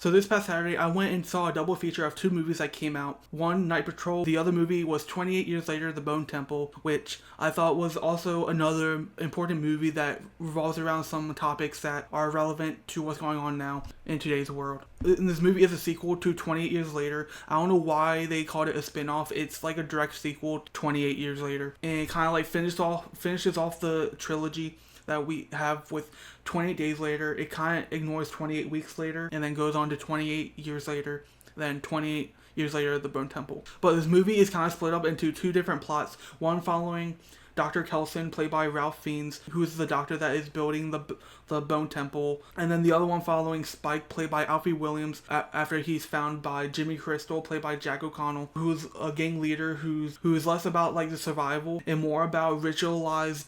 So this past Saturday, I went and saw a double feature of two movies that came out. One, Night Patrol. The other movie was 28 Years Later, The Bone Temple, which I thought was also another important movie that revolves around some topics that are relevant to what's going on now in today's world. And this movie is a sequel to 28 Years Later. I don't know why they called it a spin-off. It's like a direct sequel to 28 Years Later. And it kind of like finishes off the trilogy that we have with 28 Days Later. It kind of ignores 28 Weeks Later and then goes on to 28 Years Later, then 28 Years Later, The Bone Temple. But this movie is kind of split up into two different plots, one following Dr. Kelson, played by Ralph Fiennes, who is the doctor that is building the Bone Temple, and then the other one following Spike, played by Alfie Williams, after he's found by Jimmy Crystal, played by Jack O'Connell, who's a gang leader who is less about like the survival and more about ritualized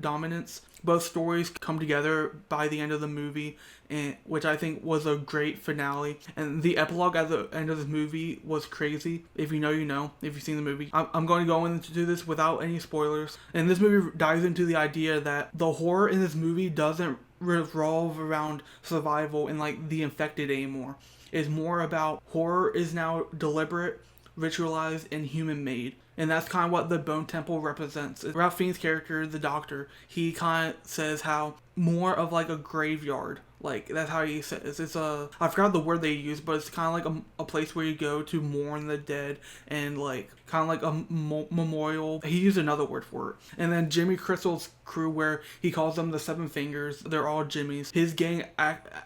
dominance. Both stories come together by the end of the movie, and which I think was a great finale. And the epilogue at the end of this movie was crazy. If you know, you know. If you've seen the movie, I'm going to go into this without any spoilers. And this movie dives into the idea that the horror in this movie doesn't revolve around survival and like the infected anymore. It's more about horror is now deliberate, ritualized, and human made. And that's kind of what the Bone Temple represents. Ralph Fiennes' character, the doctor, he kind of says how more of like a graveyard. Like, that's how he says. It's I forgot the word they use, but it's kind of like a place where you go to mourn the dead and like kind of like a memorial. He used another word for it. And then Jimmy Crystal's crew, where he calls them the Seven Fingers, they're all Jimmys. His gang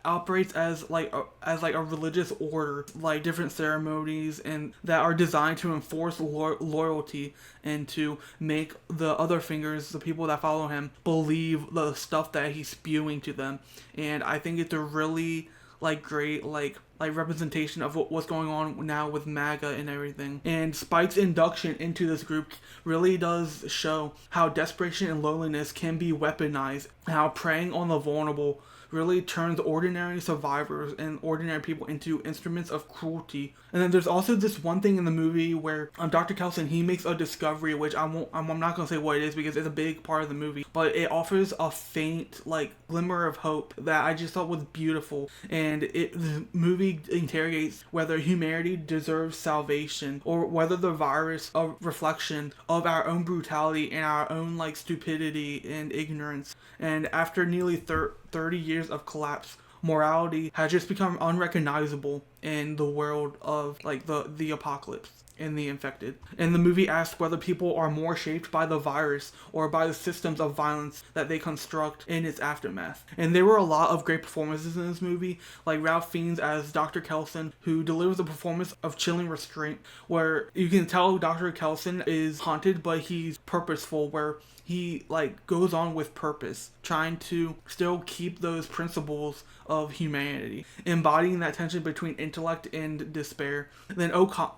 operates as like a religious order, like different ceremonies and that are designed to enforce loyalty and to make the other fingers, the people that follow him, believe the stuff that he's spewing to them. And I think it's a really like great like representation of what's going on now with MAGA and everything. And Spike's induction into this group really does show how desperation and loneliness can be weaponized, how preying on the vulnerable really turns ordinary survivors and ordinary people into instruments of cruelty. And then there's also this one thing in the movie where Dr. Kelson, he makes a discovery, which I'm not going to say what it is because it's a big part of the movie, but it offers a faint like glimmer of hope that I just thought was beautiful. And the movie interrogates whether humanity deserves salvation or whether the virus a reflection of our own brutality and our own like stupidity and ignorance. And after nearly 30 years of collapse, morality has just become unrecognizable in the world of like the apocalypse and the infected. And the movie asks whether people are more shaped by the virus or by the systems of violence that they construct in its aftermath. And there were a lot of great performances in this movie, like Ralph Fiennes as Dr. Kelson, who delivers a performance of chilling restraint, where you can tell Dr. Kelson is haunted, but he's purposeful, where he like goes on with purpose, trying to still keep those principles of humanity, embodying that tension between intellect and despair. And then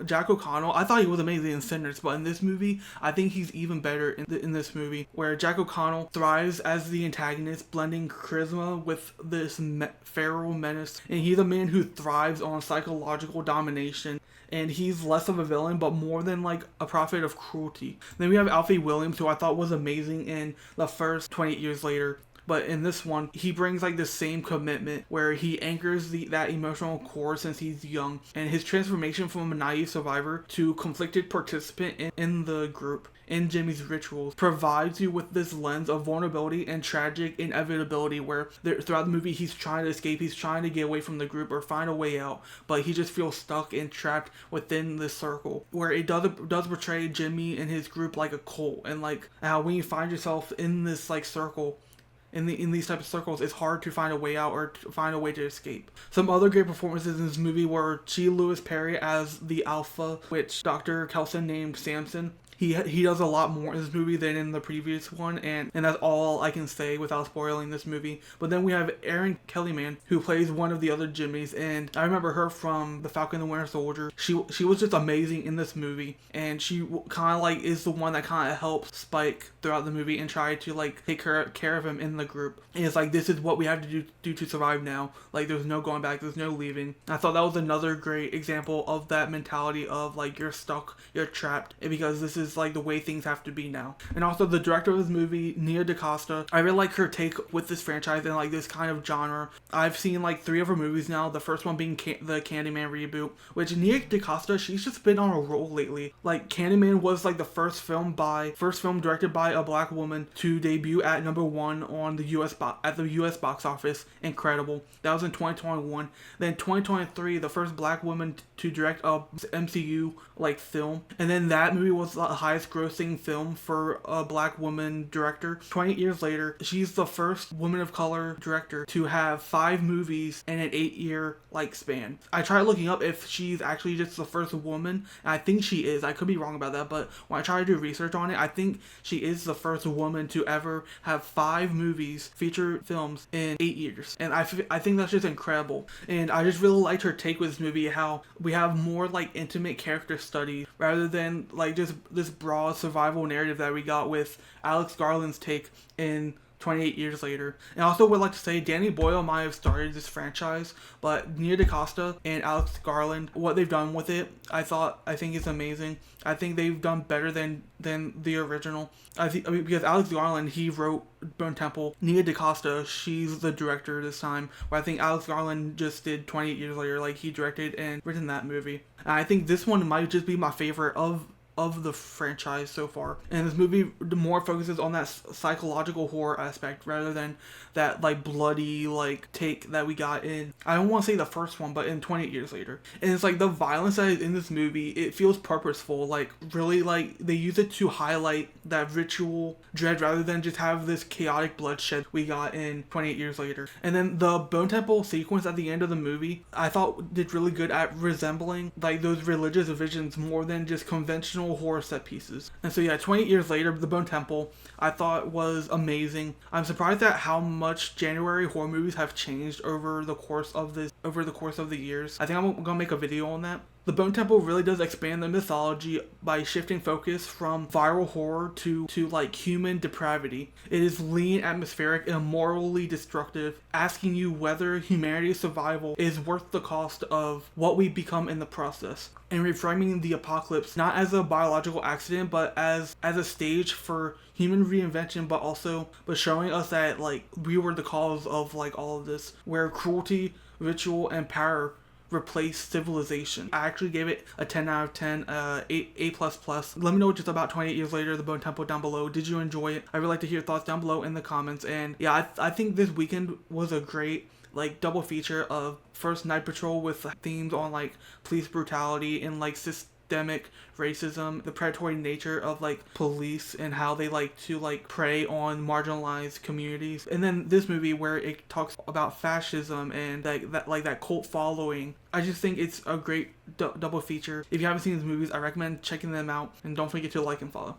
Jack O'Connell, I thought he was amazing in Sinners, but in this movie, I think he's even better in this movie, where Jack O'Connell thrives as the antagonist, blending charisma with this feral menace. And he's a man who thrives on psychological domination. And he's less of a villain, but more than like a prophet of cruelty. Then we have Alfie Williams, who I thought was amazing in the first 28 Years Later. But in this one, he brings like the same commitment where he anchors that emotional core since he's young. And his transformation from a naive survivor to conflicted participant in the group, in Jimmy's rituals, provides you with this lens of vulnerability and tragic inevitability where throughout the movie he's trying to escape, he's trying to get away from the group or find a way out, but he just feels stuck and trapped within this circle, where it does portray Jimmy and his group like a cult, and like how when you find yourself in this like circle, in these type of circles, it's hard to find a way out or to find a way to escape. Some other great performances in this movie were G. Lewis Perry as the Alpha, which Dr. Kelson named Samson. He does a lot more in this movie than in the previous one, and that's all I can say without spoiling this movie. But then we have Erin Kellyman, who plays one of the other Jimmys, and I remember her from The Falcon and the Winter Soldier. She was just amazing in this movie, and she kind of like is the one that kind of helps Spike throughout the movie and try to like take care of him in the group. And it's like, this is what we have to do to survive now. Like, there's no going back, there's no leaving. I thought that was another great example of that mentality of like, you're stuck, you're trapped, because this is is like the way things have to be now. And also the director of this movie, Nia DaCosta, I really like her take with this franchise and like this kind of genre. I've seen like 3 of her movies now, the first one being the Candyman reboot, which Nia DaCosta, she's just been on a roll lately. Like Candyman was like the first film directed by a black woman to debut at number 1 on the US box office. Incredible. That was in 2021. Then 2023, the first black woman to direct a MCU like film, and then that movie was the highest grossing film for a black woman director. 28 years later, she's the first woman of color director to have 5 movies in an 8-year like span. I tried looking up if she's actually just the first woman, and I think she is. I could be wrong about that, but when I tried to do research on it, I think she is the first woman to ever have 5 movies, feature films, in 8 years. And I think that's just incredible. And I just really liked her take with this movie, how we have more like intimate character study rather than like just this broad survival narrative that we got with Alex Garland's take in 28 years later. And I also would like to say Danny Boyle might have started this franchise, but Nia DaCosta and Alex Garland, what they've done with it, I think is amazing. I think they've done better than the original. Because Alex Garland, he wrote Bone Temple. Nia DaCosta, she's the director this time, where I think Alex Garland just did 28 years later, like he directed and written that movie. And I think this one might just be my favorite of the franchise so far. And this movie more focuses on that psychological horror aspect rather than that like bloody like take that we got in, I don't want to say the first one, but in 28 years later. And it's like the violence that is in this movie, it feels purposeful, like really like they use it to highlight that ritual dread rather than just have this chaotic bloodshed we got in 28 years later. And then the Bone Temple sequence at the end of the movie, I thought did really good at resembling like those religious visions more than just conventional horror set pieces. And so yeah, 28 years later, the Bone Temple I thought was amazing. I'm surprised at how much January horror movies have changed over the course of the years. I think I'm gonna make a video on that. The Bone Temple really does expand the mythology by shifting focus from viral horror to like human depravity. It is lean, atmospheric, and morally destructive, asking you whether humanity's survival is worth the cost of what we become in the process. And reframing the apocalypse not as a biological accident, but as a stage for human reinvention, but showing us that like we were the cause of like all of this, where cruelty, ritual, and power replace civilization. I actually gave it a 10 out of 10, A++. Let me know just about 28 years later, the Bone Temple down below. Did you enjoy it? I would like to hear your thoughts down below in the comments. And yeah, I think this weekend was a great like double feature of first Night Patrol with themes on like police brutality and like systemic racism, the predatory nature of like police and how they like to like prey on marginalized communities, and then this movie where it talks about fascism and that cult following. I just think it's a great double feature. If you haven't seen these movies, I recommend checking them out, and don't forget to like and follow.